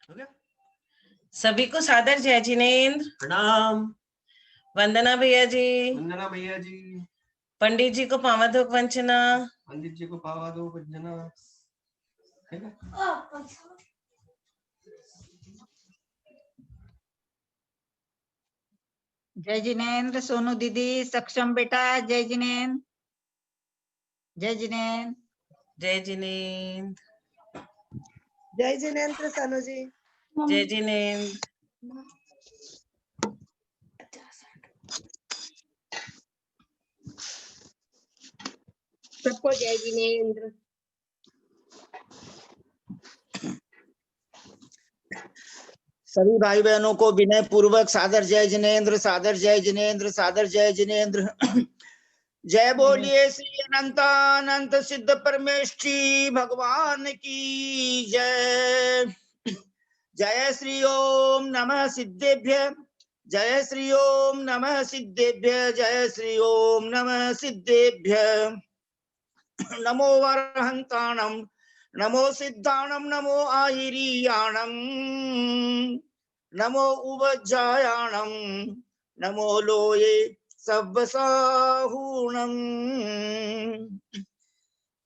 हो गया। सभी को सादर जय जिनेंद्र। प्रणाम। वंदना भैया जी। वंदना भैया जी। पंडित जी को पावाधोक वंचना। पंडित जी को पावाधोक वंचना। जय जिनेंद्र। सोनू दीदी, सक्षम बेटा, जय जिनेंद्र। जय जिनेंद्र। जय जिनेंद्र। जय जिनेंद्र सानू जी। जय जिनेंद्र। सबको जय जिनेंद्र। सभी भाई बहनों को विनय पूर्वक सादर जय जिनेंद्र, सादर जय जिनेंद्र, सादर जय जिनेंद्र। जय बोलिए श्री अनंतानंत सिद्ध परमेष्ठी भगवान की जय। जय श्री ओम नमः सिद्धेभ्य, जय श्री ओम नमः सिद्धेभ्य, जय श्री ओम नमः सिद्धेभ्य। नमो वरहंताणं, नमो सिद्धाणं, नमो आहिरीयाणं, नमो उवज्जायाणं, नमो लोये सब्बसाहूणं।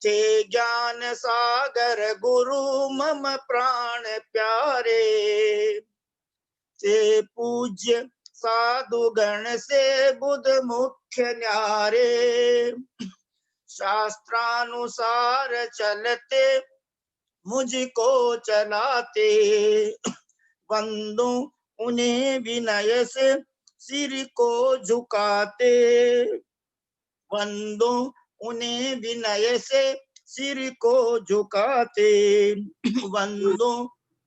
ते ज्ञान सागर गुरु मम प्राण प्यारे, ते पूज्य साधु गण से बुध मुख्य न्यारे। शास्त्रानुसार चलते मुझको चलाते, वंदो उन्हें विनय से सिर को झुकाते, वंदो उन्हें विनय से सिर को झुकाते, वंदो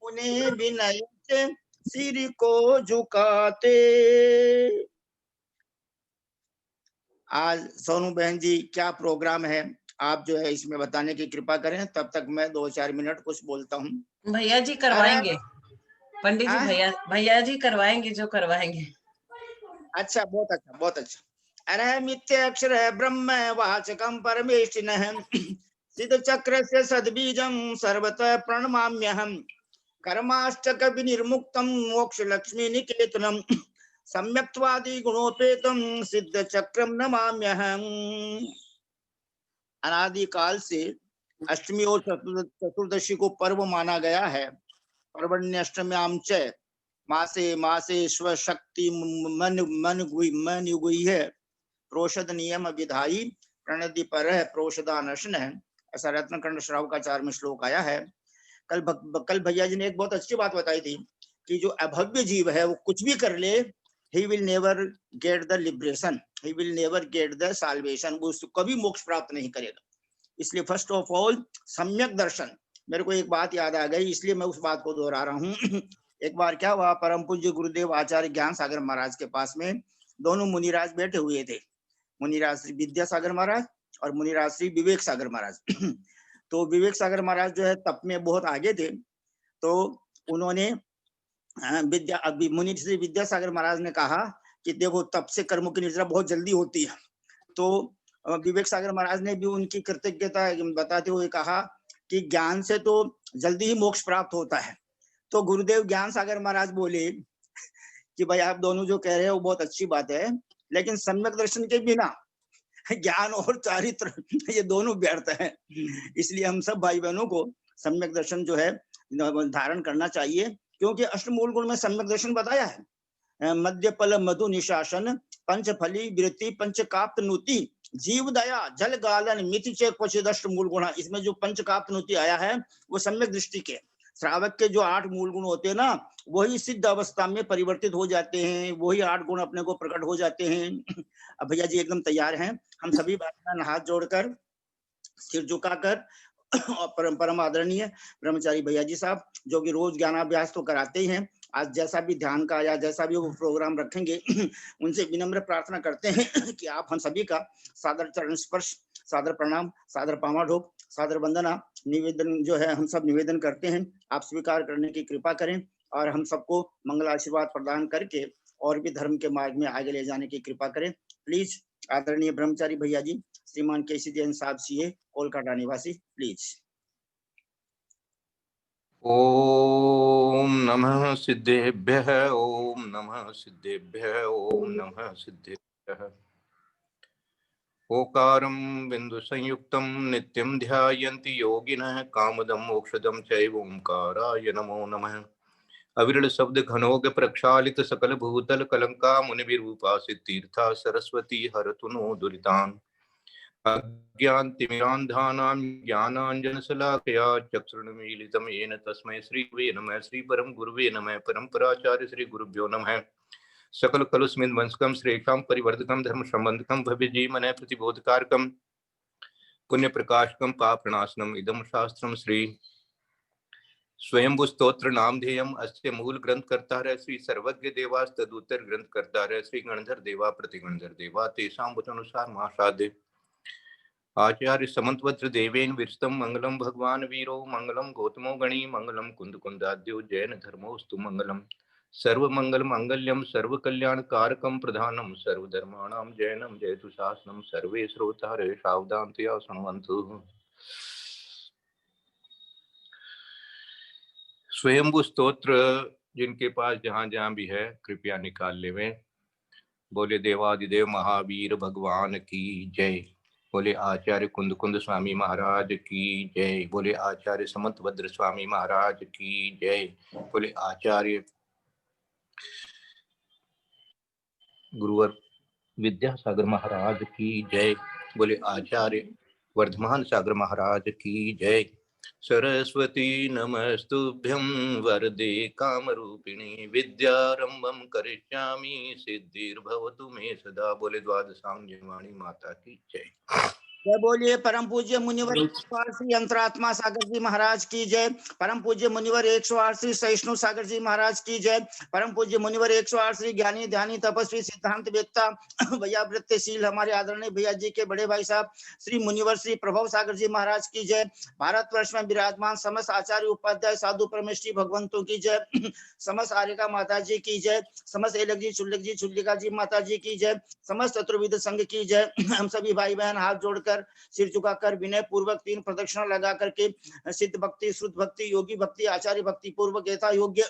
उन्हें विनय से सिर को झुकाते। आज सोनू बहन जी क्या प्रोग्राम है, आप जो है इसमें बताने की कृपा करें, तब तक मैं 2-4 मिनट कुछ बोलता हूँ। भैया जी करवाएंगे, पंडित जी भैया जी करवाएंगे जो करवाएंगे। अच्छा, बहुत अच्छा, बहुत अच्छा। अरहमित्य अक्षर है ब्रह्म वाचकम परमेष्टिनः, सिद्ध चक्र से सद्बीजम सर्वतः प्रणमाम्यहम्। कर्माष्टक विनिर्मुक्तम मोक्ष लक्ष्मी निकेतनम, सम्यक्त्वादि गुणोपेतम सिद्ध चक्रम नमाम्यहम्। अनादि काल से अष्टमी और चतुर्दशी को पर्व माना गया है। पर्वण्य अष्टम्याम च मासे मासे स्वशक्ति मन युगुई है, प्रोषद नियम विधाई प्रणति पर है प्रोषदानशन है। ऐसा रत्नकंड श्रावकाचार्य में श्लोक आया है। कल भैया जी ने एक बहुत अच्छी बात बताई थी कि जो अभव्य जीव है वो कुछ भी कर ले, he will never get the liberation, he will never get the salvation, वो कभी मोक्ष प्राप्त नहीं करेगा। इसलिए फर्स्ट ऑफ ऑल सम्यक दर्शन। मेरे को एक बात याद आ गई, इसलिए मैं उस बात को दोहरा रहा हूँ। एक बार क्या हुआ, परम पूज्य गुरुदेव आचार्य ज्ञान सागर महाराज के पास में दोनों मुनिराज बैठे हुए थे, मुनिराज श्री विद्यासागर महाराज और मुनिराज श्री विवेक सागर महाराज। तो विवेक सागर महाराज जो है तप में बहुत आगे थे, तो उन्होंने मुनि श्री विद्यासागर महाराज ने कहा कि देखो तप से कर्मों की निर्जरा बहुत जल्दी होती है। तो विवेक सागर महाराज ने भी उनकी कृतज्ञता बताते हुए कहा कि ज्ञान से तो जल्दी ही मोक्ष प्राप्त होता है। तो गुरुदेव ज्ञान सागर महाराज बोले कि भाई आप दोनों जो कह रहे हो वो बहुत अच्छी बात है, लेकिन सम्यक दर्शन के बिना ज्ञान और चारित्र ये दोनों व्यर्थ है। इसलिए हम सब भाई बहनों को सम्यक दर्शन जो है धारण करना चाहिए, क्योंकि अष्टमूल गुण में सम्यक दर्शन बताया है। मध्य फल मधु निशासन, पंच फली वृत्ति, पंच काप्त नुति, जीव दया, जल गालन, मिति चे क्वचिद अष्टमूल गुण। इसमें जो पंच काप्त नुति आया है वो सम्यक दृष्टि के श्रावक के जो 8 मूल गुण होते हैं ना, वही सिद्ध अवस्था में परिवर्तित हो जाते हैं, वही 8 गुण अपने को प्रकट हो जाते हैं। अब भैया जी एकदम तैयार हैं, हम सभी भाई बहन हाथ जोड़कर सिर झुकाकर और परम आदरणीय ब्रह्मचारी भैया जी साहब जो कि रोज ज्ञानाभ्यास तो कराते ही हैं, आज जैसा भी ध्यान का या जैसा भी वो प्रोग्राम रखेंगे उनसे विनम्र प्रार्थना करते हैं कि आप हम सभी का सादर चरण स्पर्श, सादर प्रणाम, सादर पामाढोक, सादर वंदना निवेदन जो है हम सब निवेदन करते हैं, आप स्वीकार करने की कृपा करें और हम सबको मंगल आशीर्वाद प्रदान करके और भी धर्म के मार्ग में आगे ले जाने की कृपा करें। प्लीज आदरणीय ब्रह्मचारी भैया जी, श्रीमान केसी जैन साहब सीए कोलकाता निवासी, प्लीज। ओम नमः सिद्धेभ्यः ओम नमः सिद्धेभ्यः ओम नमः सिद्धेभ्यः। ओकारं बिंदु संयुक्तं नित्यं ध्यायन्ति योगिनः कामदं मोक्षदं चैव ओंकाराय नमो नमः। अविरल शब्द घनोग प्रक्षालित सकल भूतल कलंका मुनि विरूपासित तीर्था सरस्वती हरतु नो दुरितान्। अज्ञानतिमिरान्धानां ज्ञानाञ्जनशलाकया चक्षुरुन्मीलितं येन तस्मै श्री गुरुवे नमः। श्री परम गुरुवे नमः। परम्पराचार्य श्री गुरुभ्यो नमः। सकल कलुस्मिन् वंशकं श्रेष्ठां परिवर्धकं धर्म संबंधकं भव्य जीवने प्रतिबोधकारकं पुण्य प्रकाशकं पापनाशनम् इदं शास्त्रं श्री स्वयंभू स्तोत्र नामधेयम अस्य मूल ग्रंथ करता है श्री सर्वज्ञ देवास तदुत्तर ग्रंथ करता है श्री गणधर देवा प्रतिगणधर देवा तेषां वचनानुसार महासाध्य आचार्य समंतवज्र देवेन विरस्तम मंगलम भगवान वीरो मंगलम गौतमो गणी मंगलम कुंद कुंदाद्यो जैन धर्मोस्तु मंगलम सर्व मंगल मंगल्यम सर्व कल्याण कारकम प्रधानम सर्वधर्माणां जैनम जयतु शासनम सर्वे श्रोतारे सावधानतया शृण्वन्तु। स्वयंभू स्तोत्र जिनके पास जहां जहां भी है कृपया निकाल लेवें। बोले देवादिदेव महावीर भगवान की जय। बोले आचार्य कुंद कुंद स्वामी महाराज की जय। बोले आचार्य समंतभद्र स्वामी महाराज की जय। बोले आचार्य गुरुवर विद्यासागर महाराज की जय। बोले आचार्य वर्धमान सागर महाराज की जय। सरस्वती नमस्तुभ्यं वरदे कामरूपिणी विद्यारंभं करिष्यामि सिद्धिर्भवतु मे सदा। बोले द्वादशांगी वाणी माता की जय। जय बोलिए परम पूज्य मुनिवर 108 श्री अंतरात्मा सागर जी महाराज की जय। परम पूज्य मुनिवर 108 श्री सहिष्णु सागर जी महाराज की जय। परम पूज्य मुनिवर 108 श्री ज्ञानी ध्यानी तपस्वी सिद्धांत वेत्ता भैया वृत्तिशील हमारे आदरणीय भैया जी के बड़े भाई साहब श्री मुनिवर श्री प्रभव सागर जी महाराज की जय। भारतवर्ष में विराजमान समस्त आचार्य उपाध्याय साधु परमेश्वरी भगवंतों की जय। समस्त आर्यका माता जी की जय। समस्त एलक जी चुल्लिका जी माता जी की जय। समस्त चतुर्विद संघ की जय। हम सभी भाई बहन हाथ जोड़कर सिर झुकाकर विनय पूर्वक 3 प्रदक्षिणा लगा करके सिद्ध भक्ति श्रुत भक्ति योगी भक्ति आचार्य भक्ति पूर्वक यथा योग्य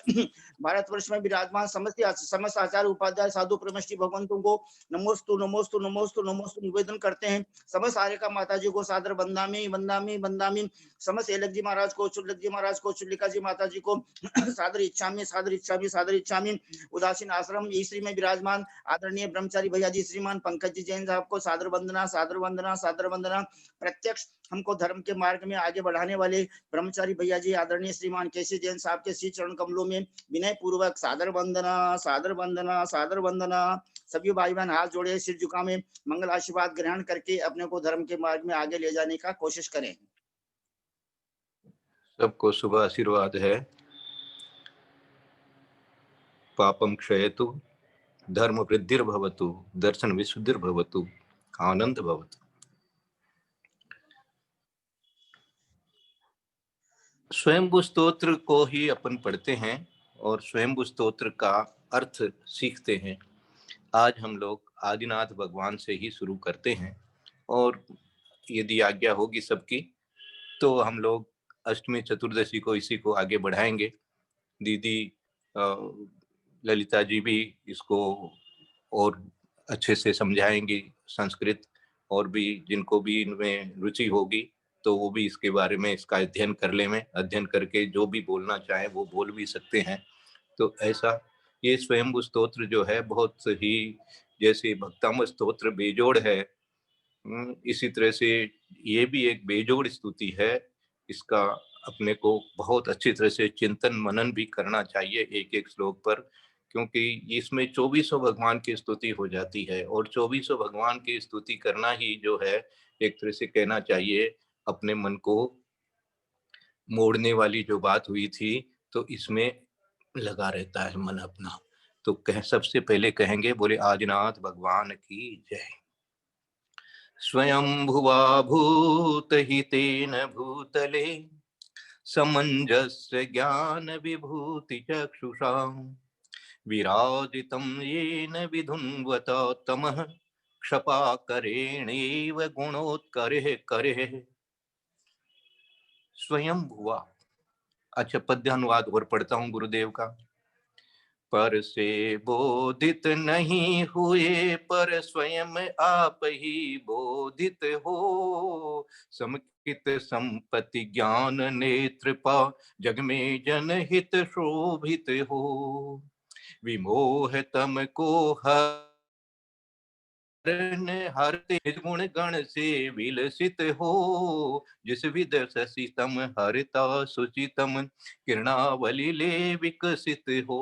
भारतवर्ष में विराजमान समस्त आचार्य उपाध्याय साधु परमेश्वरी भगवंतों को नमोस्तु नमोस्तु नमोस्तु नमोस्तु निवेदन करते हैं। समस्त आर्यका माता जी को सादर वंदामि वंदामि वंदामि। समस्त एलक जी महाराज को चुल्लक जी महाराज को चुल्लिका जी माता जी को सादर इच्छामि सादर इच्छामि सादर इच्छामि। उदासीन आश्रम ईश्वरी में विराजमान आदरणीय ब्रह्मचारी भैया जी श्रीमान पंकज जी जैन साहब को सादर वंदना सादर वंदना सादर वंदना। प्रत्यक्ष हमको धर्म के मार्ग में आगे बढ़ाने वाले ब्रह्मचारी भैया जी आदरणीय श्रीमान केसी जैन साहब के श्री चरण कमलों में विनय पूर्वक सादर वंदना सादर वंदना सादर वंदना। सभी भाई बहन हाथ जोड़े सिर झुका में मंगल आशीर्वाद ग्रहण करके अपने को धर्म के मार्ग में आगे ले जाने का कोशिश करें। सबको शुभ आशीर्वाद है। पापम क्षयतु धर्म वृद्धिर्भवतु दर्शन विशुद्धिर्भवतु आनंद भवतु। स्वयंभू स्तोत्र को ही अपन पढ़ते हैं और स्वयंभू स्तोत्र का अर्थ सीखते हैं। आज हम लोग आदिनाथ भगवान से ही शुरू करते हैं और यदि आज्ञा होगी सबकी तो हम लोग अष्टमी चतुर्दशी को इसी को आगे बढ़ाएंगे। दीदी ललिता जी भी इसको और अच्छे से समझाएंगी संस्कृत, और भी जिनको भी इनमें रुचि होगी तो वो भी इसके बारे में इसका अध्ययन कर ले में अध्ययन करके जो भी बोलना चाहे वो बोल भी सकते हैं। तो ऐसा ये स्वयंभू स्तोत्र जो है बहुत ही जैसे भक्तामृत स्तोत्र बेजोड़ है, इसी तरह से ये भी एक बेजोड़ स्तुति है। इसका अपने को बहुत अच्छी तरह से चिंतन मनन भी करना चाहिए एक एक श्लोक पर, क्योंकि इसमें 2400 भगवान की स्तुति हो जाती है और 2400 भगवान की स्तुति करना ही जो है एक तरह से कहना चाहिए अपने मन को मोड़ने वाली जो बात हुई थी, तो इसमें लगा रहता है मन अपना। तो सबसे पहले कहेंगे बोले आदिनाथ भगवान की जय। स्वयं भुवा भूत हितेन भूतले समंजस्य ज्ञान विभूति चक्षुषा विराजितं येन विधुन्वता तमः क्षपाकरेणेव गुणोत्करेः करेः। स्वयं भुवा अच्छा, पद्यानुवाद और पढ़ता हूँ गुरुदेव का। पर से बोधित नहीं हुए, पर स्वयं आप ही बोधित हो। समकित संपत्ति ज्ञान नेत्र पा, जग में जनहित शोभित हो। विमोह तम को हरते गुण गण से विलसित हो। जिस विद शशि तम हरता सुचितम, किरणावली ले विकसित हो।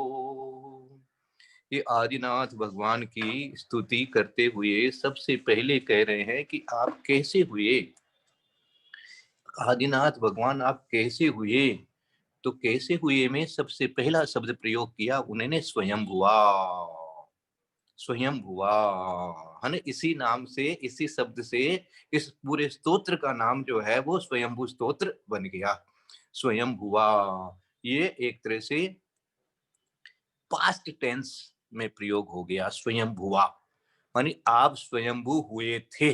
ये आदिनाथ भगवान की स्तुति करते हुए सबसे पहले कह रहे हैं कि आप कैसे हुए। आदिनाथ भगवान आप कैसे हुए, तो कैसे हुए में सबसे पहला शब्द प्रयोग किया उन्होंने, स्वयं हुआ। स्वयं हुआ है ना, इसी नाम से, इसी शब्द से इस पूरे स्तोत्र का नाम जो है वो स्वयंभू स्तोत्र बन गया। स्वयं हुआ ये एक तरह से पास्ट टेंस में प्रयोग हो गया। स्वयं हुआ मानी आप स्वयंभू हुए थे,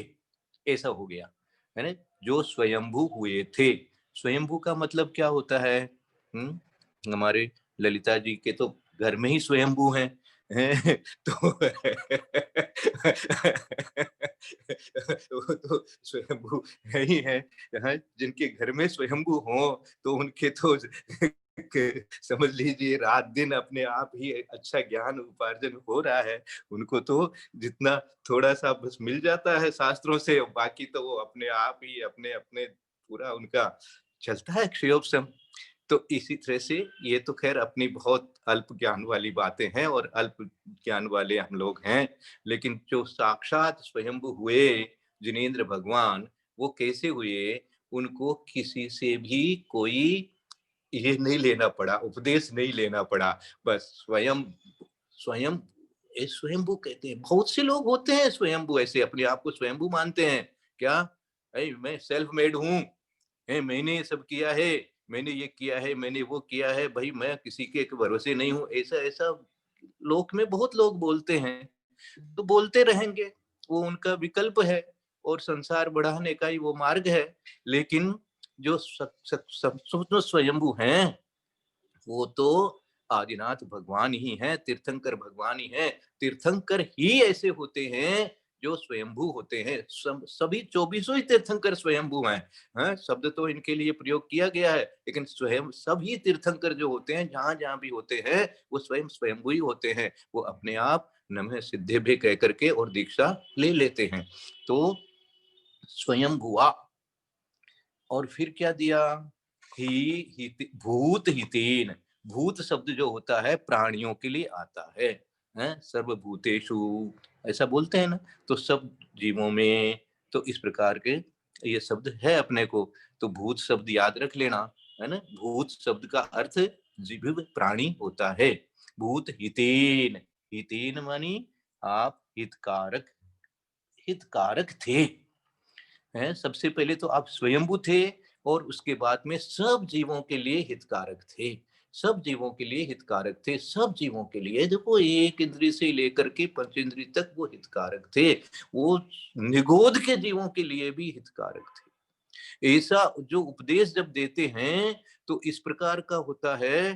ऐसा हो गया है ना। जो स्वयंभू हुए थे, स्वयंभू का मतलब क्या होता है? हमारे ललिता जी के तो घर में ही स्वयंभू हैं तो वो तो स्वयंभू है ही है। जिनके घर में स्वयंभू हो तो उनके तो समझ लीजिए रात दिन अपने आप ही अच्छा ज्ञान उपार्जन हो रहा है। उनको तो जितना थोड़ा सा बस मिल जाता है शास्त्रों से, बाकी तो वो अपने आप ही अपने अपने पूरा उनका चलता है क्षयोपशम। तो इसी तरह से ये तो खैर अपनी बहुत अल्प ज्ञान वाली बातें हैं और अल्प ज्ञान वाले हम लोग हैं, लेकिन जो साक्षात स्वयंभू हुए जिनेंद्र भगवान, वो कैसे हुए? उनको किसी से भी कोई ये नहीं लेना पड़ा, उपदेश नहीं लेना पड़ा, बस स्वयं स्वयं स्वयंभू कहते हैं। बहुत से लोग होते हैं स्वयंभू, ऐसे अपने आप को स्वयंभू मानते हैं। क्या मैं सेल्फ मेड हूँ, मैंने ये सब किया है, मैंने ये किया है, मैंने वो किया है, भाई मैं किसी के भरोसे नहीं हूँ, ऐसा ऐसा लोक में बहुत लोग बोलते हैं। तो बोलते रहेंगे, वो उनका विकल्प है और संसार बढ़ाने का ही वो मार्ग है। लेकिन जो स्वयंभू हैं वो तो आदिनाथ भगवान ही हैं, तीर्थंकर भगवान ही हैं। तीर्थंकर ही ऐसे होते हैं जो स्वयंभू होते हैं। सभी 24 ही तीर्थंकर स्वयंभू हैं। शब्द तो इनके लिए प्रयोग किया गया है, लेकिन स्वयं सभी तीर्थंकर जो होते हैं जहां जहां भी होते हैं वो स्वयं स्वयंभू ही होते हैं। वो अपने आप नमः सिद्धे भी कह करके और दीक्षा ले लेते हैं। तो स्वयं हुआ और फिर क्या दिया? भूत हितेन। भूत शब्द जो होता है प्राणियों के लिए आता है, सर्वभूतेषु ऐसा बोलते हैं ना, तो सब जीवों में। तो इस प्रकार के ये शब्द है अपने को, तो भूत शब्द याद रख लेना है ना। भूत शब्द का अर्थ जीव प्राणी होता है। भूत हितेन, हितेन मानी आप हितकारक, हितकारक थे। सबसे पहले तो आप स्वयंभू थे और उसके बाद में सब जीवों के लिए हितकारक थे। सब जीवों के लिए हितकारक थे, सब जीवों के लिए। देखो एक इंद्रिय से लेकर के पंच इंद्रिय तक वो हितकारक थे। वो निगोद के जीवों के लिए भी हितकारक थे। ऐसा जो उपदेश जब देते हैं तो इस प्रकार का होता है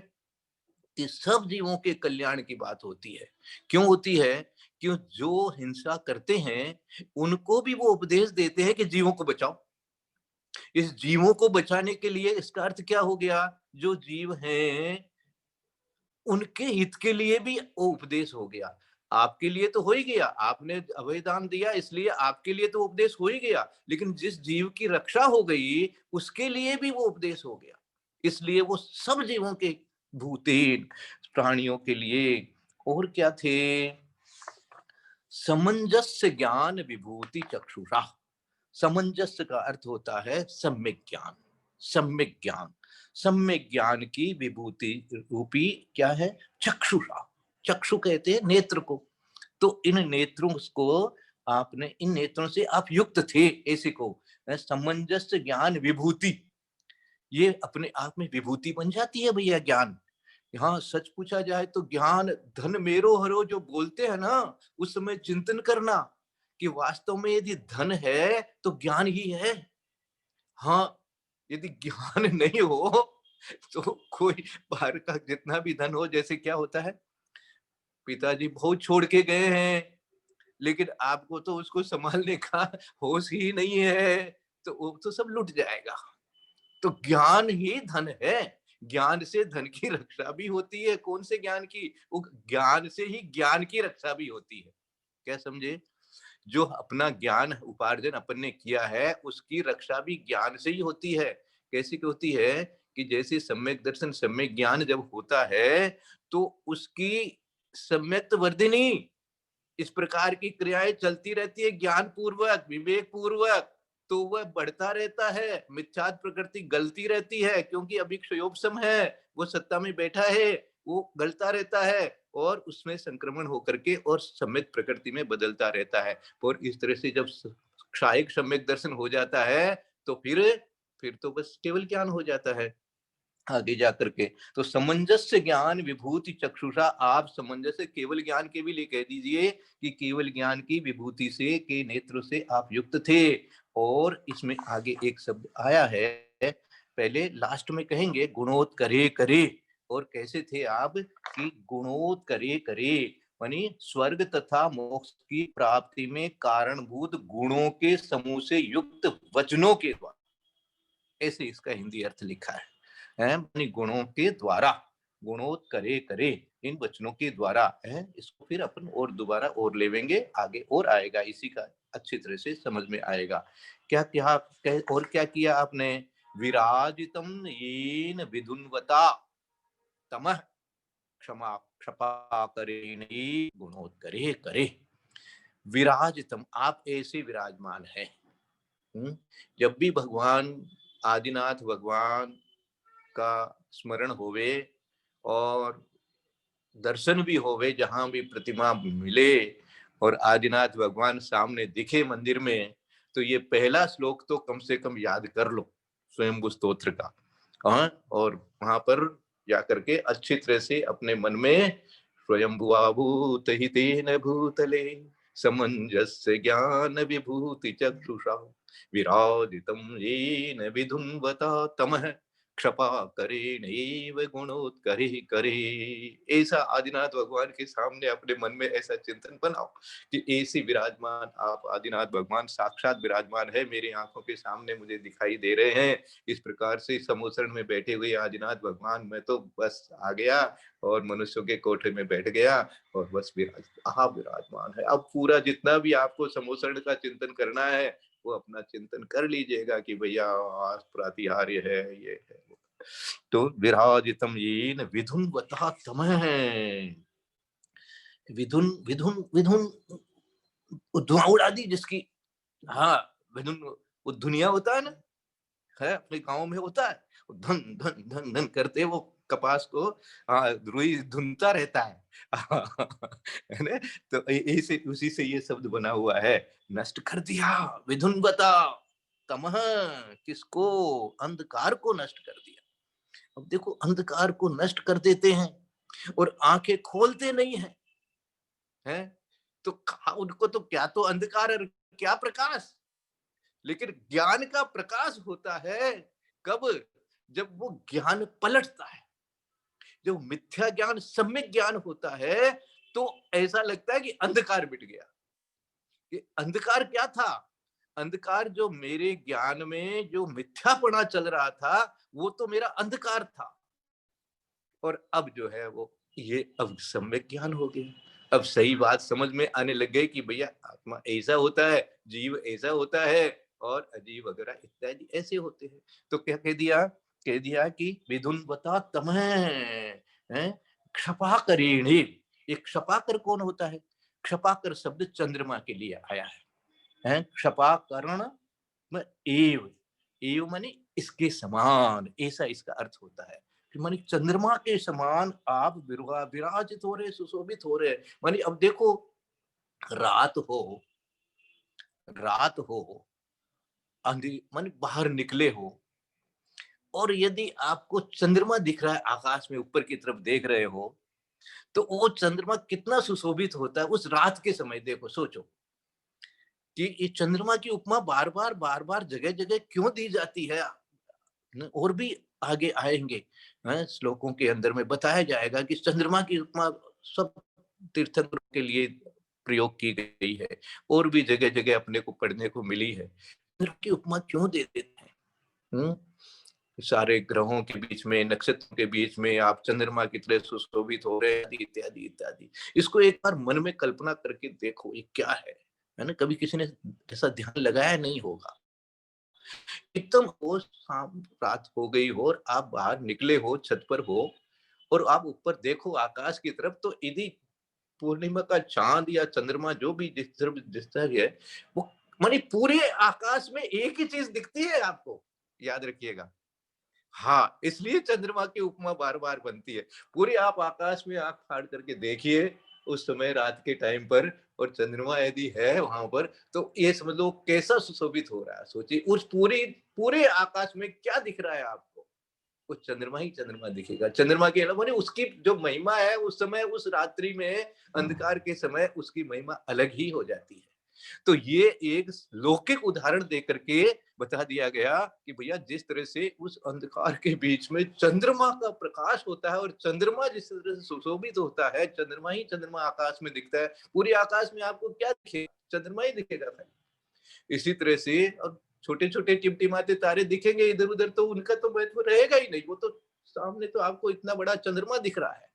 कि सब जीवों के कल्याण की बात होती है। क्यों होती है? क्यों जो हिंसा करते हैं उनको भी वो उपदेश देते हैं कि जीवों को बचाओ। इस जीवों को बचाने के लिए इसका अर्थ क्या हो गया? जो जीव हैं उनके हित के लिए भी वो उपदेश हो गया। आपके लिए तो हो ही गया, आपने अभयदान दिया इसलिए आपके लिए तो उपदेश हो ही गया, लेकिन जिस जीव की रक्षा हो गई उसके लिए भी वो उपदेश हो गया। इसलिए वो सब जीवों के, भूतेन प्राणियों के लिए। और क्या थे? समंजस्य ज्ञान विभूति चक्षुषा। समंजस्य का अर्थ होता है सम्यक ज्ञान। सम्यक ज्ञान, सम्यक ज्ञान की विभूति रूपी क्या है? चक्षुषा। चक्षु कहते हैं नेत्र को। तो इन नेत्रों को आपने, इन नेत्रों से आप युक्त थे, ऐसे को समंजस्य ज्ञान विभूति। ये अपने आप में विभूति बन जाती है भैया ज्ञान। यहाँ सच पूछा जाए तो ज्ञान धन मेरो हरो जो बोलते हैं ना, उस समय चिंतन करना कि वास्तव में यदि धन है तो ज्ञान ही है। हाँ, यदि ज्ञान नहीं हो तो कोई बाहर का जितना भी धन हो, जैसे क्या होता है, पिताजी बहुत छोड़ के गए हैं लेकिन आपको तो उसको संभालने का होश ही नहीं है, तो वो तो सब लुट जाएगा। तो ज्ञान ही धन है, ज्ञान से धन की रक्षा भी होती है। कौन से ज्ञान की? वो ज्ञान से ही ज्ञान की रक्षा भी होती है। क्या समझे? जो अपना ज्ञान उपार्जन अपन ने किया है उसकी रक्षा भी ज्ञान से ही होती है। कैसी होती है कि जैसे सम्यक दर्शन सम्यक ज्ञान जब होता है तो उसकी सम्यक वर्धिनी इस प्रकार की क्रियाएं चलती रहती है, ज्ञान पूर्वक विवेक पूर्वक, तो वह बढ़ता रहता है। मिथ्यात्व प्रकृति गलती रहती है क्योंकि अभी क्षयोपशम है, वो सत्ता में बैठा है, वो गलता रहता है और उसमें संक्रमण होकर के और सम्यक प्रकृति में बदलता रहता है। और इस तरह से जब क्षायिक सम्यक दर्शन हो जाता है तो फिर तो बस केवल ज्ञान हो जाता है आगे जाकर के। तो समंजस्य ज्ञान विभूति चक्षुषा, आप समंजस्य केवल ज्ञान के भी लिए कह दीजिए कि केवल ज्ञान की विभूति से के नेत्र से आप युक्त थे। और इसमें आगे एक शब्द आया है, पहले लास्ट में कहेंगे गुणोत करे करे। और कैसे थे आप कि गुणोत करे करे यानी स्वर्ग तथा मोक्ष की प्राप्ति में कारणभूत गुणों के समूह से युक्त वचनों के द्वारा, ऐसे इसका हिंदी अर्थ लिखा है गुणों के द्वारा, गुणोत करे करे, इन वचनों के द्वारा है। इसको फिर अपन और दोबारा और लेवेंगे, आगे और आएगा, इसी का अच्छी तरह से समझ में आएगा। क्या क्या और क्या किया आपने? विराजितम येन विधुन्वता तमः क्षमा क्षपा करे गुणोत करे करे। विराजितम, आप ऐसे विराजमान हैं। जब भी भगवान आदिनाथ भगवान का स्मरण होवे और दर्शन भी होवे, जहां भी प्रतिमा मिले और आदिनाथ भगवान सामने दिखे मंदिर में, तो ये पहला श्लोक तो कम से कम याद कर लो स्वयंभू स्तोत्र का। और वहां पर जाकर के अच्छी तरह से अपने मन में स्वयंभुआ भूत हितेन भूतले समंजस्य ज्ञान विभूति चक्षुषा विराजितम येन विधुन्वता तमः क्षपा करे नैव गुणोत करे करे। ऐसा आदिनाथ भगवान के सामने अपने मन में ऐसा चिंतन बनाओ कि ऐसे विराजमान आप आदिनाथ भगवान साक्षात विराजमान है, मेरी आंखों के सामने मुझे दिखाई दे रहे हैं। इस प्रकार से समोसरण में बैठे हुए आदिनाथ भगवान, मैं तो बस आ गया और मनुष्यों के कोठे में बैठ गया और बस विराजमान है। अब पूरा जितना भी आपको समोसरण का चिंतन करना है वो अपना चिंतन कर लीजिएगा कि भैया आज प्रातिहार्य है, ये है। तो विराजितम येन विधुन्वता तमः, विधुन विधुन विधुन धुआं उड़ा दी जिसकी, हाँ विधुन वो धुनिया होता है ना, है अपने गांव में होता है, धन धन धन धन करते वो कपास को रुई धुनता रहता है ना। तो ऐसे उसी से ये शब्द बना हुआ है, नष्ट कर दिया विधुन्वता तमः, किसको? अंधकार को नष्ट कर दिया। अब देखो अंधकार को नष्ट कर देते हैं और आंखें खोलते नहीं है, हैं? तो उनको तो क्या तो अंधकार और क्या प्रकाश, लेकिन ज्ञान का प्रकाश होता है कब? जब वो ज्ञान पलटता है। जब मिथ्या ज्ञान सम्यक ज्ञान होता है तो ऐसा लगता है कि अंधकार मिट गया। ये अंधकार क्या था? अंधकार जो मेरे ज्ञान में जो मिथ्यापना चल रहा था वो तो मेरा अंधकार था, और अब जो है वो ये अब सम्यक ज्ञान हो गया। अब सही बात समझ में आने लग गई कि भैया आत्मा ऐसा होता है, जीव ऐसा होता है और अजीब वगैरह इत्यादि ऐसे होते हैं। तो क्या कह दिया कि विधुन्वता तमः, क्षपाकरेणे। ये क्षपाकर कौन होता है? क्षपाकर शब्द चंद्रमा के लिए आया है, क्षपाकरण एव माने इसके समान, ऐसा इसका अर्थ होता है। मानी चंद्रमा के समान आप विराजित हो रहे, सुशोभित हो रहे। मानी अब देखो रात हो अंधी मानी बाहर निकले हो और यदि आपको चंद्रमा दिख रहा है आकाश में, ऊपर की तरफ देख रहे हो, तो वो चंद्रमा कितना सुशोभित होता है उस रात के समय। देखो सोचो कि ये चंद्रमा की उपमा बार बार जगह जगह क्यों दी जाती है, और भी आगे आएंगे, श्लोकों के अंदर में बताया जाएगा कि चंद्रमा की उपमा सब तीर्थंकरों के लिए प्रयोग की गई है और भी जगह जगह अपने को पढ़ने को मिली है। चंद्र की उपमा क्यों दे देते हैं? सारे ग्रहों के बीच में, नक्षत्रों के बीच में आप चंद्रमा की तरह सुशोभित हो रहे हैं, इत्यादि इत्यादि। इसको एक बार मन में कल्पना करके देखो ये क्या है ना? कभी किसी ने ऐसा ध्यान लगाया नहीं होगा। एकदम वो शाम रात हो गई हो और आप बाहर निकले हो, छत पर हो और आप ऊपर देखो आकाश की तरफ, तो यदि पूर्णिमा का चांद या चंद्रमा जो भी जिस तरह है, वो मानी पूरे आकाश में एक ही चीज दिखती है आपको, याद रखिएगा। हाँ, इसलिए चंद्रमा की उपमा बार बार बनती है। पूरे आप आकाश में आंख फाड़ करके देखिए उस समय रात के टाइम पर, और चंद्रमा यदि है वहां पर, तो ये समझ लो कैसा सुशोभित हो रहा है। सोचिए उस पूरे आकाश में क्या दिख रहा है आपको? वो चंद्रमा ही चंद्रमा दिखेगा। चंद्रमा के अलावा उसकी जो महिमा है उस समय, उस रात्रि में, अंधकार के समय, उसकी महिमा अलग ही हो जाती है। तो ये एक लौकिक उदाहरण देकर के बता दिया गया कि भैया जिस तरह से उस अंधकार के बीच में चंद्रमा का प्रकाश होता है और चंद्रमा जिस तरह से सुशोभित होता है, चंद्रमा ही चंद्रमा आकाश में दिखता है। पूरे आकाश में आपको क्या दिखेगा? चंद्रमा ही दिखेगा भाई। इसी तरह से अब छोटे छोटे टिमटिमाते तारे दिखेंगे इधर उधर, तो उनका तो महत्व रहेगा ही नहीं। वो तो सामने तो आपको इतना बड़ा चंद्रमा दिख रहा है।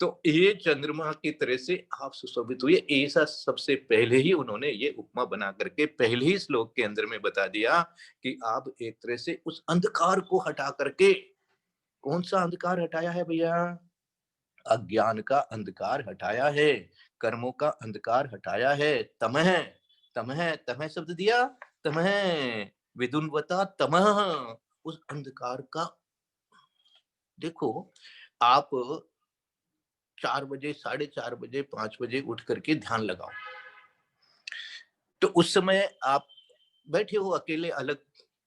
तो ये चंद्रमा की तरह से आप सुशोभित हुए, ऐसा सबसे पहले ही उन्होंने ये उपमा बना करके पहले ही श्लोक के अंदर में बता दिया कि आप एक तरह से उस अंधकार को हटा करके, कौन सा अंधकार हटाया है भैया? अज्ञान का अंधकार हटाया है, कर्मों का अंधकार हटाया है। तमह तमह तमह शब्द दिया, तमह विदुन्वता तमह, उस अंधकार का। देखो आप 4 बजे, 4:30 बजे, 5 बजे उठ करके ध्यान लगाओ, तो उस समय आप बैठे हो अकेले अलग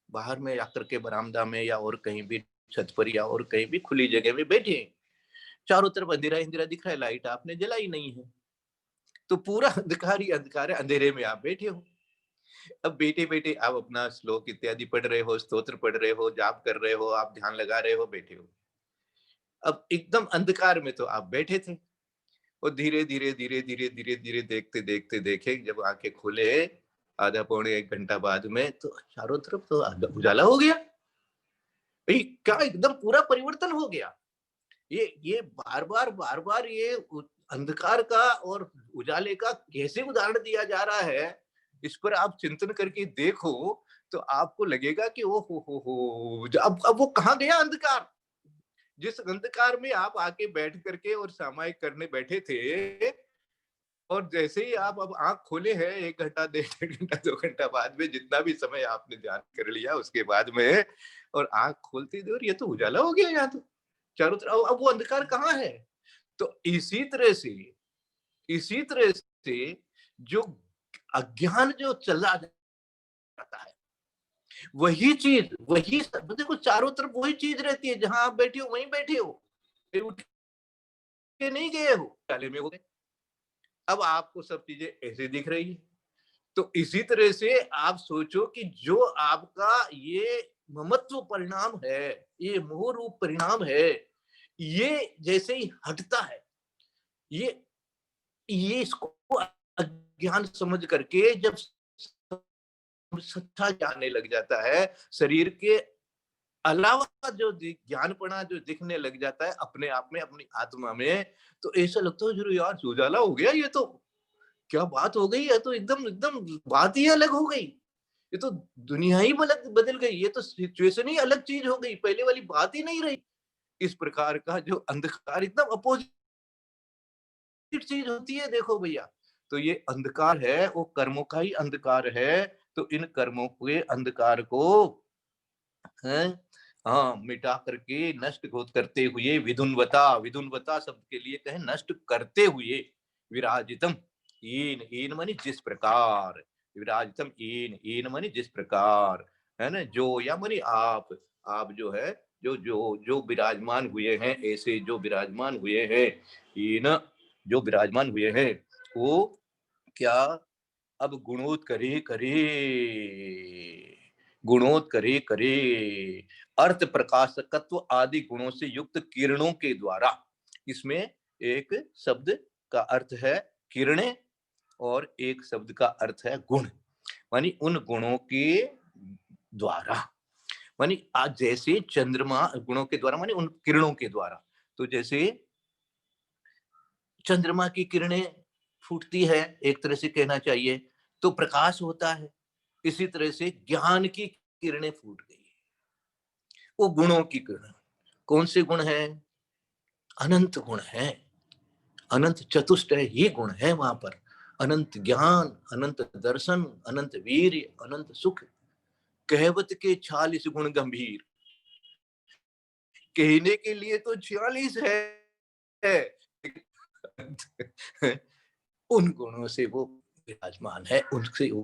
बाहर में आकर के बरामदा में या और कहीं भी छत पर या और कहीं भी खुली जगह में बैठे, चारों तरफ अंधेरा अंधेरा दिख रहा है, लाइट आपने जलाई नहीं है, तो पूरा अंधकार ही अंधकार है, अंधेरे में आप बैठे हो। अब बैठे बैठे आप अपना श्लोक इत्यादि पढ़ रहे हो, स्तोत्र पढ़ रहे हो, जाप कर रहे हो, आप ध्यान लगा रहे हो, बैठे हो। अब एकदम अंधकार में तो आप बैठे थे और धीरे धीरे धीरे धीरे धीरे धीरे देखते देखते देखे जब आंखें खोले आधा पौने 1 घंटा बाद में, तो चारों तरफ तो उजाला हो गया भाई। क्या एकदम पूरा परिवर्तन हो गया। ये बार बार ये अंधकार का और उजाले का कैसे उदाहरण दिया जा रहा है, इस पर आप चिंतन करके देखो तो आपको लगेगा कि ओ हो, अब वो कहाँ गया अंधकार? जिस अंधकार में आप आके बैठ करके और सामायिक करने बैठे थे, और जैसे ही आप अब आंख खोले हैं 1 घंटा, 1.5 घंटा, 2 घंटा बाद में, जितना भी समय आपने ध्यान कर लिया उसके बाद में, और आंख खोलते देर ये तो उजाला हो गया यहाँ तो चारों तरफ। अब वो अंधकार कहाँ है? तो इसी तरह से जो अज्ञान जो चला जाता है, वही चीज, वही देखो चारों तरफ वही चीज रहती है, जहां आप बैठे हो वहीं बैठे हो, फिर उठ के नहीं गए हो, काले में हो गए। अब आपको सब चीजें ऐसे दिख रही है। तो इसी तरह से आप सोचो कि जो आपका ये ममत्व परिणाम है, ये मोह रूप परिणाम है, ये जैसे ही हटता है, ये इसको अज्ञान समझ करके जब सच्चा जानने लग जाता है, शरीर के अलावा जो ज्ञानपना जो दिखने लग जाता है अपने आप में, अपनी आत्मा में, तो ऐसा लगता है जरूर यार उजाला हो गया, ये तो क्या बात हो गई है, तो एकदम एकदम बात ही अलग हो गई, ये तो दुनिया ही बदल गई, ये तो सिचुएशन ही अलग चीज हो गई, पहले वाली बात ही नहीं रही। इस प्रकार का जो अंधकार एकदम अपोजिट चीज होती है, देखो भैया। तो ये अंधकार है वो कर्मों का ही अंधकार है, तो इन कर्मों के अंधकार को मिटा करके नष्ट करते हुए, विदुन्वता शब्द के लिए कहें नष्ट करते हुए, विराजितम ईन मानी जिस प्रकार, विराजितम ईन मानी जिस प्रकार, है ना, जो या मानी आप जो है, जो विराजमान हुए हैं, ऐसे जो विराजमान हुए हैं, ईन जो विराजमान हुए हैं, वो क्या अब गुणोत करे गुणोत्करे करे, अर्थ प्रकाशकत्व आदि गुणों से युक्त किरणों के द्वारा। इसमें एक शब्द का अर्थ है किरणें और एक शब्द का अर्थ है गुण, मानी उन गुणों के द्वारा, मानी आज जैसे चंद्रमा गुणों के द्वारा मानी उन किरणों के द्वारा। तो जैसे चंद्रमा की किरणें फूटती है, एक तरह से कहना चाहिए, तो प्रकाश होता है। इसी तरह से ज्ञान की किरणें फूट गई, वो गुणों की किरण। कौन से गुण है? अनंत गुण है, अनंत चतुष्ट ही गुण है वहां पर। अनंत ज्ञान, अनंत दर्शन, अनंत वीर्य, अनंत सुख। कहवत के 46 गुण गंभीर, कहने के लिए तो 46 है उन गुणों से वो विराजमान है, उनसे वो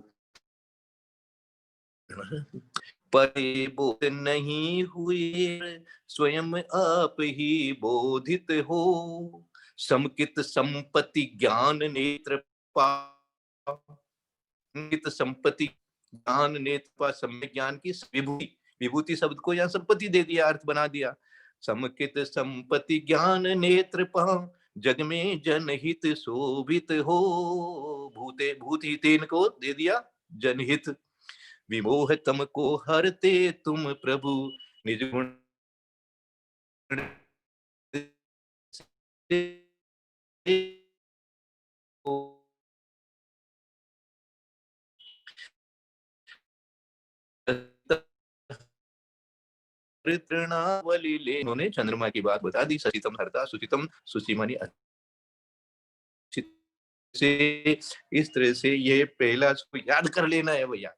परे बोध नहीं हुए, स्वयं आप ही बोधित हो। समकित संपत्ति ज्ञान नेत्र पा, संपत्ति ज्ञान नेत्र पा, सम्यक ज्ञान की विभूति, विभूति शब्द को यहाँ संपत्ति दे दिया, अर्थ बना दिया। समकित संपत्ति ज्ञान नेत्र पा, जग में जनहित शोभित हो। भूते भूत हितेन को दे दिया जनहित। विमोह तम को हरते तुम प्रभु, निज गुण उन्होंने चंद्रमा की बात बता दी। सचितम हरता सुचितम, सुचि मानी से। इस तरह से ये पहला याद कर लेना है भैया।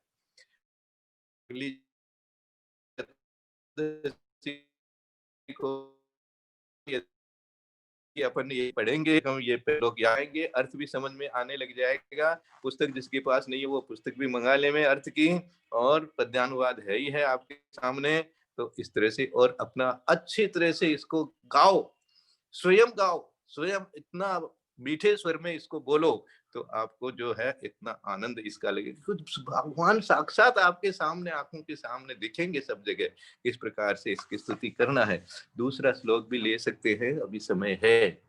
अपन ये पढ़ेंगे, हम ये लोग आएंगे, अर्थ भी समझ में आने लग जाएगा। पुस्तक जिसके पास नहीं है वो पुस्तक भी मंगा ले में अर्थ की, और पद्यानुवाद है ही है आपके सामने। तो इस तरह से और अपना अच्छी तरह से इसको गाओ, स्वयं इतना मीठे स्वर में इसको बोलो, तो आपको जो है इतना आनंद इसका लगेगा। कुछ भगवान साक्षात आपके सामने, आंखों के सामने दिखेंगे सब जगह। इस प्रकार से इसकी स्तुति करना है। दूसरा श्लोक भी ले सकते हैं, अभी समय है।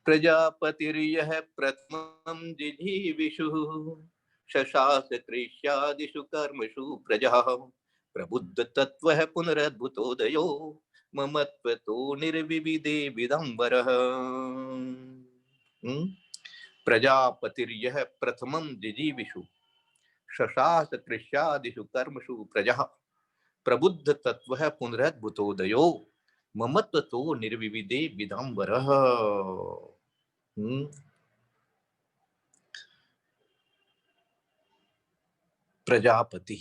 प्रजापतिर्यः प्रथमं जिजीविषु, शशास कृष्यादिषु कर्मषु प्रजा, प्रबुद्ध तत्त्वः पुनरद्भुतोदयो, ममत्वतो निर्विविदे विदंबरः। प्रजापतिर्यः प्रथमं जिजीविषु, शशास कृष्यादिषु कर्मषु प्रजा, प्रबुद्ध तत्त्वः पुनरद्भुतोदयो, ममत्वतो निर्विविदे विदंबरः। प्रजापति,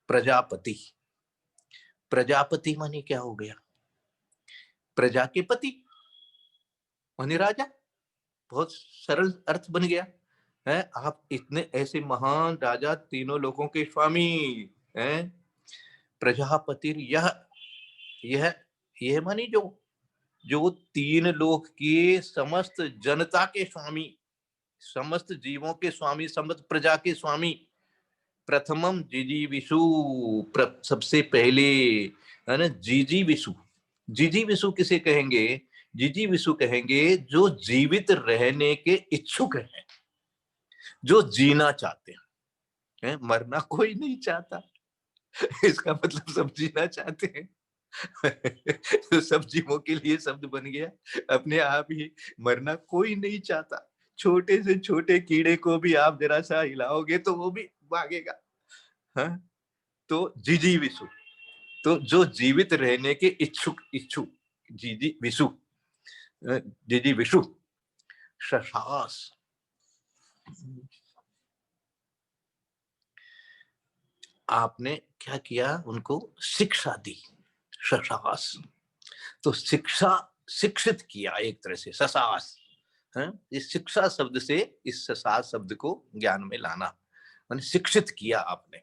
प्रजापति, प्रजापति माने क्या हो गया? प्रजा के पति माने राजा। बहुत सरल अर्थ बन गया है। आप इतने ऐसे महान राजा, तीनों लोगों के स्वामी हैं। प्रजापति यह मानी जो तीन लोक के समस्त जनता के स्वामी, समस्त जीवों के स्वामी, समस्त प्रजा के स्वामी। प्रथमम जिजीविषु, सबसे पहले है ना, जिजीविषु। जिजीविषु किसे कहेंगे? जिजीविषु कहेंगे जो जीवित रहने के इच्छुक हैं, जो जीना चाहते हैं। मरना कोई नहीं चाहता, इसका मतलब सब जीना चाहते हैं। तो सब जीवों के लिए शब्द बन गया, अपने आप ही मरना कोई नहीं चाहता। छोटे से छोटे कीड़े को भी आप जरा सा हिलाओगे तो वो भी भागेगा। हाँ? तो जिजीविषु, तो जो जीवित रहने के इच्छुक जिजीविषु, जिजीविषु। शशास, आपने क्या किया? उनको शिक्षा दी। शशास तो शिक्षा, शिक्षित किया एक तरह से। शशास है, इस शिक्षा शब्द से इस शशास शब्द को ज्ञान में लाना, माने शिक्षित किया, आपने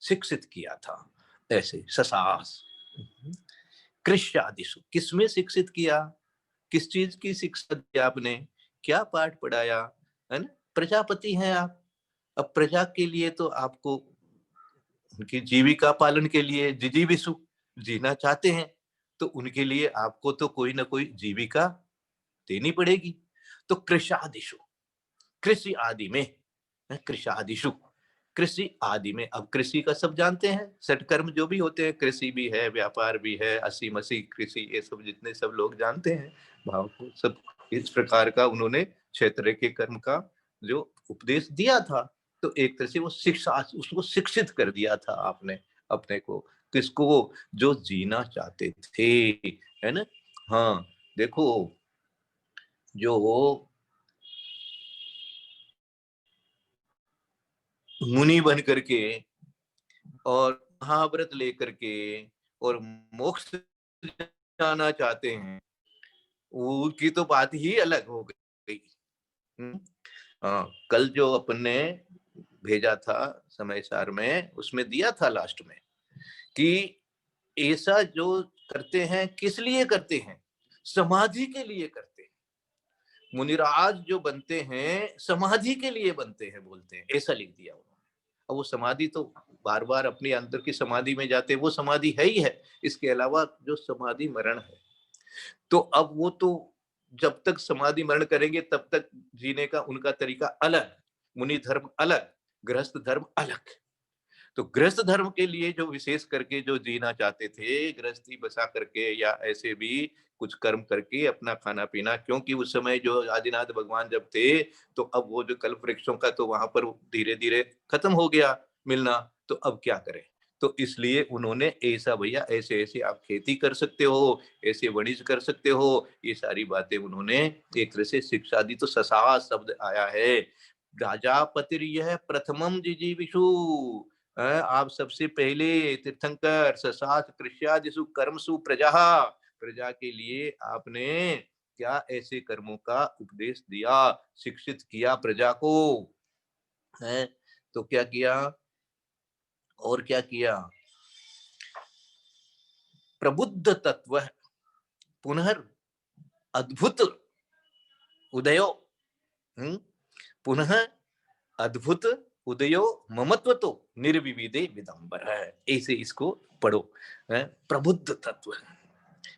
शिक्षित किया था ऐसे। शशास कृष्यादिषु, किसमें शिक्षित किया? किस चीज की शिक्षा दी आपने? क्या पाठ पढ़ाया? है ना, प्रजापति हैं आप, अब प्रजा के लिए तो आपको उनकी जीविका पालन के लिए जिजीविषु जीना चाहते हैं, तो उनके लिए आपको तो कोई ना कोई जीविका देनी पड़ेगी। तो कृषादिषु, कृषि आदि में, कृषादिषु, कृषि आदि में। अब कृषि का सब जानते हैं, सटकर्म जो भी होते हैं, कृषि भी है, व्यापार भी है, अस्सी मसी कृषि, ये सब जितने सब लोग जानते हैं भाव को, सब इस प्रकार का उन्होंने क्षेत्र के कर्म का जो उपदेश दिया था। तो एक तरह से वो शिक्षा, उसको शिक्षित कर दिया था आपने अपने को, किसको, जो जीना चाहते थे, है ना। हाँ देखो, जो मुनि बन करके और महाव्रत लेकर के और मोक्ष जाना चाहते हैं, उनकी तो बात ही अलग हो गई। हाँ, कल जो अपन ने भेजा था समाचार में, उसमें दिया था लास्ट में कि ऐसा जो करते हैं किस लिए करते हैं, समाधि के लिए करते हैं। मुनिराज जो बनते हैं समाधि के लिए बनते हैं, बोलते हैं, ऐसा लिख दिया उन्होंने। अब वो समाधि तो बार बार अपने अंदर की समाधि में जाते हैं, वो समाधि है ही है। इसके अलावा जो समाधि मरण है, तो अब वो तो जब तक समाधि मरण करेंगे तब तक जीने का उनका तरीका अलग, मुनि धर्म अलग, गृहस्थ धर्म अलग। तो गृहस्थ धर्म के लिए जो विशेष करके जो जीना चाहते थे, गृहस्थी बसा करके या ऐसे भी कुछ कर्म करके अपना खाना पीना, क्योंकि उस समय जो आदिनाथ भगवान जब थे, तो अब वो जो कल्प वृक्षों का तो वहां पर धीरे धीरे खत्म हो गया मिलना, तो अब क्या करें। तो इसलिए उन्होंने ऐसा, भैया ऐसे ऐसे आप खेती कर सकते हो, ऐसे वाणिज्य कर सकते हो, ये सारी बातें उन्होंने एक तरह से शिक्षा दी। तो ससा शब्द आया है, राजा पतिर प्रथमम जिजीविषु, आप सबसे पहले तीर्थंकर ससास कृष्यादिषु कर्मसु प्रजा, प्रजा के लिए आपने क्या ऐसे कर्मों का उपदेश दिया, शिक्षित किया प्रजा को, है। तो क्या किया, और क्या किया, प्रबुद्ध तत्व पुनः अद्भुत उदयो, पुनः अद्भुत उदयो ममत्व तो निर्विविदे विदंबर है, ऐसे इसको पढ़ो। प्रबुद्ध तत्व,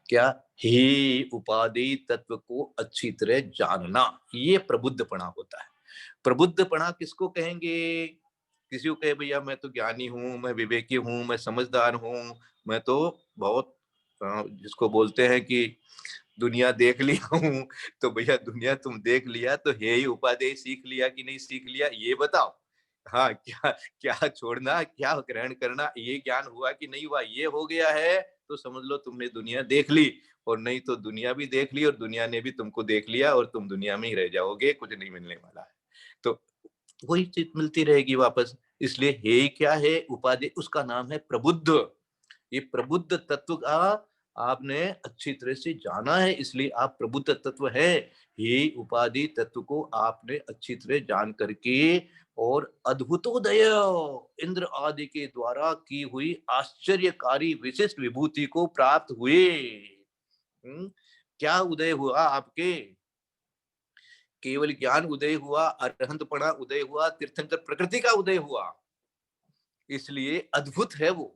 क्या, हे उपाधि तत्व को अच्छी तरह जानना, ये प्रबुद्धपना होता है। प्रबुद्धपना किसको कहेंगे, किसी को कहे भैया मैं तो ज्ञानी हूँ, मैं विवेकी हूँ, मैं समझदार हूँ, मैं तो बहुत जिसको बोलते हैं कि दुनिया देख लिया हूँ, तो भैया दुनिया तुम देख लिया तो हे ही उपाधि सीख लिया कि नहीं सीख लिया, ये बताओ। हाँ, क्या क्या छोड़ना, क्या ग्रहण करना, ये ज्ञान हुआ कि नहीं हुआ, ये हो गया है तो समझ लो तुमने दुनिया देख ली, और नहीं तो दुनिया भी देख ली और दुनिया ने भी तुमको देख लिया, और तुम दुनिया में ही रह जाओगे, कुछ नहीं मिलने वाला है। तो वही चीज मिलती रहेगी वापस। इसलिए हे क्या है, उपाधि, उसका नाम है प्रबुद्ध। ये प्रबुद्ध तत्व का आपने अच्छी तरह से जाना है, इसलिए आप प्रबुद्ध तत्व है। ये उपाधि तत्व को आपने अच्छी तरह जान करके और अद्भुतोदय इंद्र आदि के द्वारा की हुई आश्चर्यकारी विशिष्ट विभूति को प्राप्त हुए। क्या उदय हुआ आपके, केवल ज्ञान उदय हुआ, अरहंतपणा उदय हुआ, तीर्थंकर प्रकृति का उदय हुआ, इसलिए अद्भुत है वो।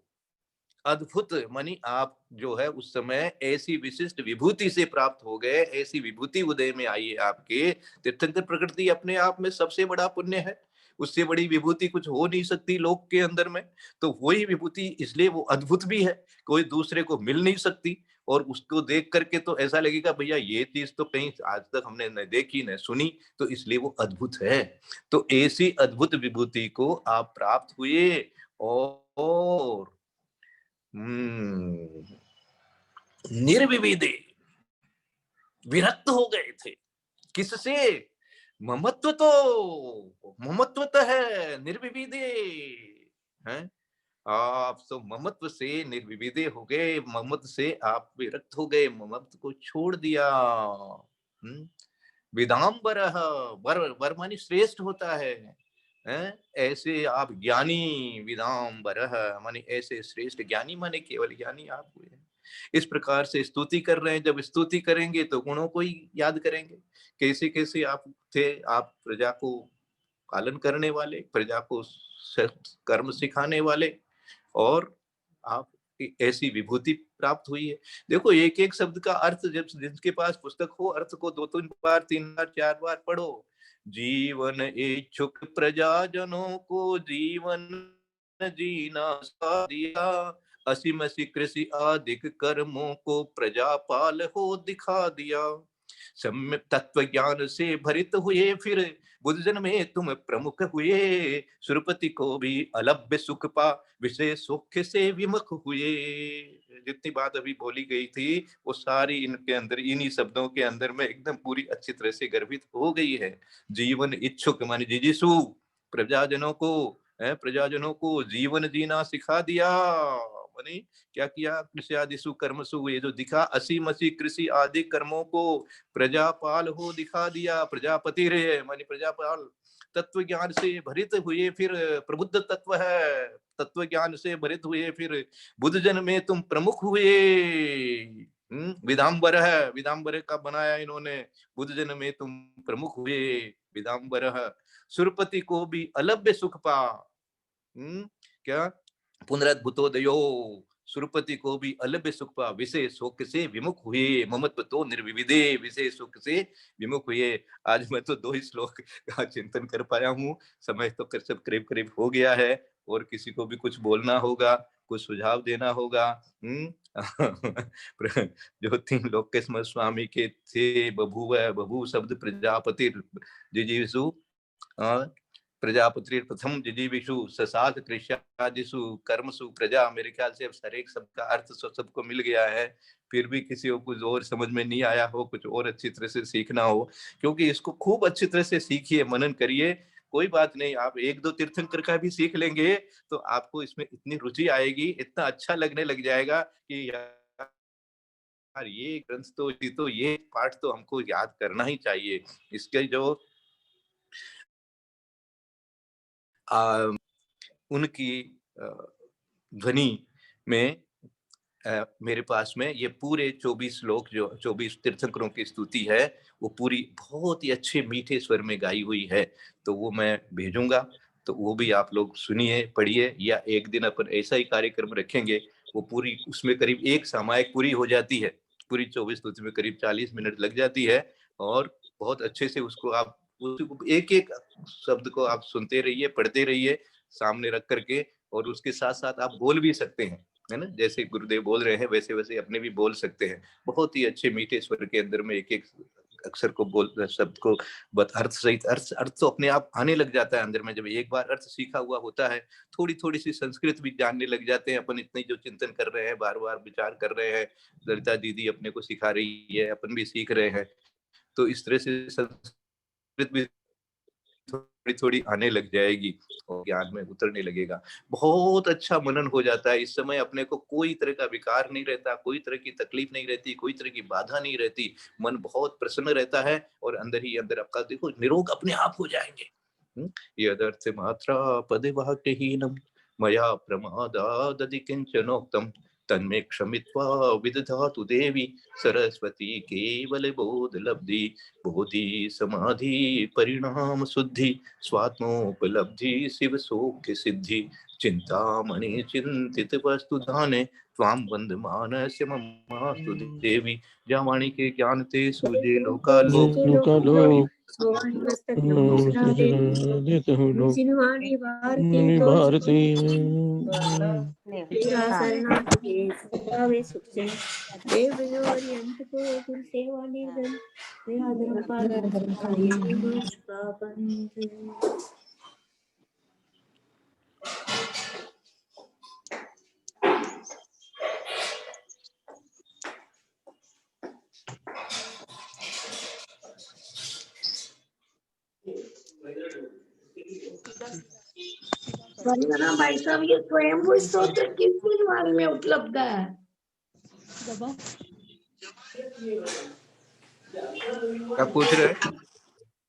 अद्भुत मानी आप जो है उस समय ऐसी विशिष्ट विभूति से प्राप्त हो गए, ऐसी विभूति उदय में आई है आपके। तीर्थंकर प्रकृति अपने आप में सबसे बड़ा पुण्य है, उससे बड़ी विभूति कुछ हो नहीं सकती लोक के अंदर में। तो वही विभूति, इसलिए वो अद्भुत भी है, कोई दूसरे को मिल नहीं सकती, और उसको देख करके तो ऐसा लगेगा भैया ये चीज तो कहीं आज तक हमने न देखी न सुनी, तो इसलिए वो अद्भुत है। तो ऐसी अद्भुत विभूति को आप प्राप्त हुए और निर्विविदे विरक्त हो गए थे। किससे, ममत्व तो है, निर्विविदे हैं आप, तो ममत्व से निर्विविदे हो गए, ममत्व से आप विरक्त हो गए, ममत्व को छोड़ दिया। विदाम्बर, वर मानी श्रेष्ठ होता है, ऐसे आप ज्ञानी, विदाम्बर माने ऐसे श्रेष्ठ ज्ञानी, माने केवल ज्ञानी आप हुए। इस प्रकार से स्तुति कर रहे हैं, जब स्तुति करेंगे तो गुणों को ही याद करेंगे, कैसे कैसे आप थे, आप प्रजा को पालन करने वाले, प्रजा को कर्म सिखाने वाले, और आप ऐसी विभूति प्राप्त हुई है। देखो एक एक शब्द का अर्थ, जब जिसके पास पुस्तक हो, अर्थ को 2-3 बार 3 बार 4 बार पढ़ो। जीवन इच्छुक प्रजाजनों को जीवन जीना सिखा दिया, असीम सी कृषि आदिक कर्मों को प्रजापाल हो दिखा दिया। सम्यक तत्व ज्ञान से भरित हुए फिर बुद्धजन में तुम प्रमुख हुए, सुरपति को भी अलभ्य सुख पा विषय सुख से विमुख हुए। जितनी बात अभी बोली गई थी वो सारी इनके अंदर, इन्हीं शब्दों के अंदर में एकदम पूरी अच्छी तरह से गर्भित हो गई है। जीवन इच्छुक माने जिजीसु, प्रजाजनों को जीवन जीना सिखा दिया। माने क्या किया? कृषि आदिसु कर्मसु, ये जो दिखा असी कृषि आदि कर्मों को प्रजापाल हो दिखा दिया। प्रजापति रहे माने प्रजापाल। तत्व ज्ञान से भरित हुए फिर प्रबुद्ध तत्व है, तत्व ज्ञान से भरित हुए फिर बुद्ध जन में तुम प्रमुख हुए। विदाम्बर है, विदाम्बर का बनाया इन्होंने। बुद्ध जन में तुम प्रमुख हुए, विदाम्बर। सुरपति को भी अलभ्य सुख पा। क्या? पुनरद्भुतोदयो, सुरपति को भी अलभ्य सुख पा विषय सुख से विमुख हुए। ममत्व तो निर्विविदे, विषय सुख से विमुख हुए। आज मैं तो 2 ही श्लोक का चिंतन कर पाया हूँ, समय तो सब करीब करीब हो गया है। और किसी को भी कुछ बोलना होगा, कुछ सुझाव देना होगा। जो 3 लोग के स्वामी के थे, बभू शब्द प्रजापति जिजीविषु, प्रजापति प्रथम जिजीविषु ससात कृष्यादिषु कर्मसु प्रजा। मेरे ख्याल से अब हर एक शब्द का अर्थ सबको मिल गया है। फिर भी किसी को कुछ और समझ में नहीं आया हो, कुछ और अच्छी तरह से सीखना हो, क्योंकि इसको खूब अच्छी तरह से सीखिए, मनन करिए। कोई बात नहीं, आप 1-2 तीर्थंकर का भी सीख लेंगे तो आपको इसमें इतनी रुचि आएगी, इतना अच्छा लगने लग जाएगा कि यार ये ग्रंथ तो ये पाठ तो हमको याद करना ही चाहिए। इसके जो उनकी ध्वनि में मेरे पास में ये पूरे 24 श्लोक, जो 24 तीर्थंकरों की स्तुति है, वो पूरी बहुत ही अच्छे मीठे स्वर में गाई हुई है। तो वो मैं भेजूंगा, तो वो भी आप लोग सुनिए, पढ़िए। या एक दिन अपन ऐसा ही कार्यक्रम रखेंगे, वो पूरी, उसमें करीब एक सामायिक पूरी हो जाती है। पूरी 24 स्तुति में करीब 40 मिनट लग जाती है, और बहुत अच्छे से उसको आप एक एक शब्द को आप सुनते रहिए, पढ़ते रहिए सामने रख करके, और उसके साथ साथ आप बोल भी सकते हैं, है ना। जैसे गुरुदेव बोल रहे हैं वैसे वैसे अपने भी बोल सकते हैं। बहुत ही अच्छे मीठे स्वर के अंदर में एक एक अक्षर को बोल, शब्द को अर्थ सहित, अर्थ तो अपने आप आने लग जाता है अंदर में। जब एक बार अर्थ सीखा हुआ होता है, थोड़ी थोड़ी सी संस्कृत भी जानने लग जाते हैं अपन। इतनी जो चिंतन कर रहे हैं, बार बार विचार कर रहे हैं, ललिता दीदी अपने को सिखा रही है, अपन भी सीख रहे हैं, तो इस तरह से संस्कृत भी थोड़ी थोड़ी आने लग जाएगी और ज्ञान में उतरने लगेगा। बहुत अच्छा मनन हो जाता है। इस समय अपने को कोई तरह का विकार नहीं रहता, कोई तरह की तकलीफ नहीं रहती, कोई तरह की बाधा नहीं रहती। मन बहुत प्रसन्न रहता है, और अंदर ही अंदर आपका देखो निरोग अपने आप हो जाएंगे। यदर्थ मात्रा पदवाक्यहीनम मया प्रमादादि किंचनोक्तम तन्मे क्षमित्वा विदधातु देवी सरस्वती केवल बोध लब्धि बोधि समाधि परिणाम शुद्धि स्वात्मोपलब्धि शिव सौख्य सिद्धि चिंतामणि चिंतित वस्तु धाने त्वाम वंदमानस्य ममास्तु देवी। जावाणी के ज्ञान ते सूझे लोकालोक भारती वंदना भाई साहब, ये स्वयंभू स्तोत्र किस निर्माण में उपलब्ध है? क्या पूछ रहे हैं?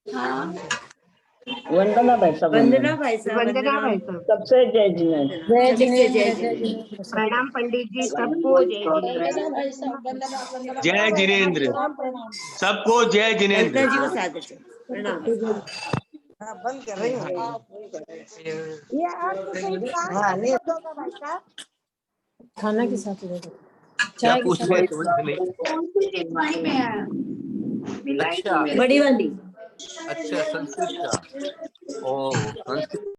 हाँ, वंदना भाई साहब, वंदना भाई साहब, वंदना भाई साहब, सबसे जय जिनेंद्र। प्रणाम पंडित जी, सबको जय जिनेंद्र। जय जिनेंद्र, सबको जय जिनेंद्र। जी को साथ प्रणाम। हाँ बंद कर रही हूँ। ये आपको कोई काम हाँ नहीं होगा भाई साहब? खाना के साथ ले लो। क्या चाय के पूछ साथ रहे हैं समझ में नहीं। कौन सी टिप्पणी में है? भिलाई अच्छा में बड़ी वाली। अच्छा संस्कृत का। ओ संस्कृत